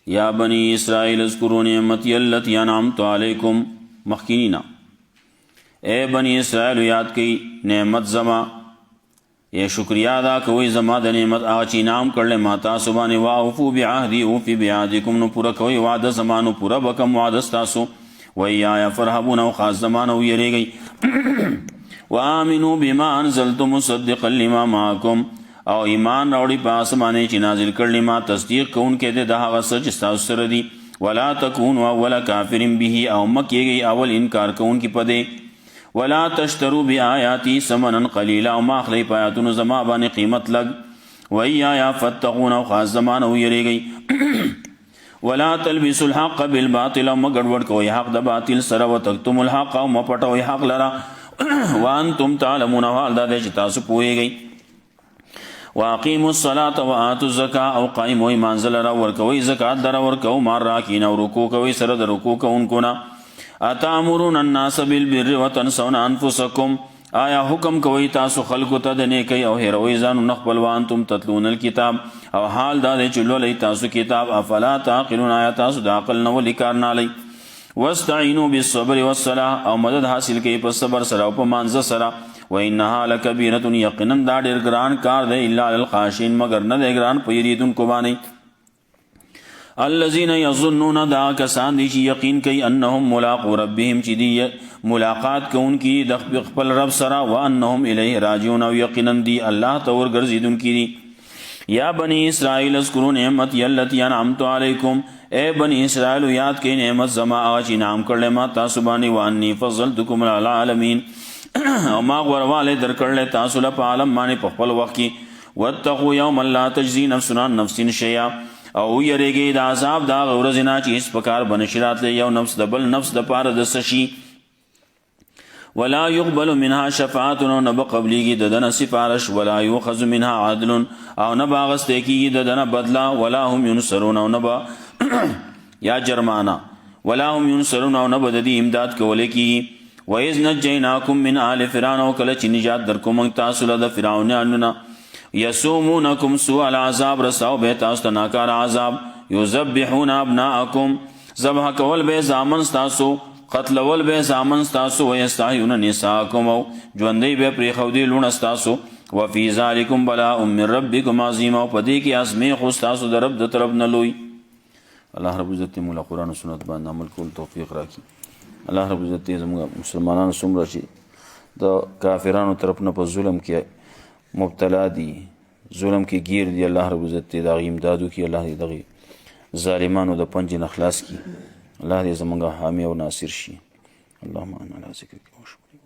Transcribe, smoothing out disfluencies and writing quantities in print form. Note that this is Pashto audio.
یا بنی اسرائیل اذکروا نعمتی اللتی انعمت علیکم مخکینینا اے بنی اسرائیل یاد کی نعمت زما یہ شکریہ ادا کوئی زما د نعمت آغا چی انعام کرلے ما تاسو باندې واوفو بعهدی اوفی بعهدکم نو پورا کوئی وعده زمانو پورا بکم وعده ستاسو ویایا فرحبون او خاص زمانو یریږئ وآمنوا بما انزلت مصدقا لما معکم او ایمان راوړي په اسمانه چې نازل کړل ما تصدیق کوونکې د هغه څه چې تاسو سره دي ولا تکونوا اول کافر به او مکیږي اول انکار کوونکې پدې ولا تشتروا بآیاتی ثمنا قلیلا او ما اخلی پایاتونو زما باندې قیمت لګ ویایا فتقون او خاص زمانه یریږئ ولا تلبسوا الحق بالباطل او مګډوډ کوئ حق د باطل سره وتکتموا الحق او مپټوئ حق لرا وانتم تعلمون حال دا چې تاسو پوهیږئ واقیموا الصلاة وآتوا الزکاة او قائم وئ مانځه لرا ورکوئ زکات لرا ورکو مار راکین او رکوع کوئ سره د رکوع کوونکو نه اتامرون الناس بالبر وتنسون انفسکم آیا حکم کوي تاسو خلکو ته د نیکۍ او هیروي ځانونه خپل وانتم تتلون الکتاب او حال دا دی چې لولئ تاسو کتاب افلا تعقلون آیا تاسو د عقل نه ولې کار نه لئ واستعینوا بالصبر والصلاة او مدد حاصل کوي په صبر سره او په مانځه سره وانها لکبیرة یقینا دا ډېر ګران کار دی الا علی الخاشعین مگر نه دی ګران په یریدونکو باندې الذين يظنون دا کسان دي چې یقین کوي انهم ملاقو ربهم چې دی ملاقات کوونکي د خپل رب سره وانهم الیه راجعون او یقینا دی الله ته ورګرځیدونکي دي یا بنی اسرائیل اذکروا نعمتی التی انعمت علیکم اے بنی اسرائیل یاد کړئ نعمت زما هغه چې انعام کړل ما تاسو باندې وانی فضلتکم علی العالمین او ما غورواله درکړل تاسو له په عالم باندې په خپل وخت کې واتقوا یوما لا تجزی نفس عن نفس شیئا او یریږي د عذاب دا ورځ نه چې هیڅ پکار بنشرات له یو نفس د بل نفس د پاره د سشي ولا يقبل منها شفاعت نو بقبلیږي د دنه سفارش ولا يؤخذ منها عدل او نه باغسته کیږي د دنه بدلا ولا هم ينصرون او نه یا جرمانه ولا هم ينصرون او نه بد دي امداد کول کیږي وإذ نجيناكم من آل فرعون او کله چې نجات درکوم تاسو له د فرعونانو یسومونکم سوء العذاب رساو به تاسو ته ناکار عذاب یذبحون ابناءکم ذبح کول به زامن تاسو قتلول به زامن تاسو ويستحيون نساءکم او ژوندۍ به پرې خودي لون تاسو وفي ذلکم بلاء من ربکم عظیم او پدې کې ازمه خو تاسو د رب د طرف نه لوی الله رب عزت مولا قرآن و سنت باندې عمل کول توفیق راکړي الله رب عزت زموږ مسلمانانو څومره چې د کافرانو طرف نه په ظلم کې مبتلا دي ظلم کې گیر دي الله رب عزت دې دغه امدادو کې الله دې دغه ظالمانو د پنجې نه خلاص کړي الله دې زموږ حامی او ناصر شي اللهم انا علی ذکرک و شکرک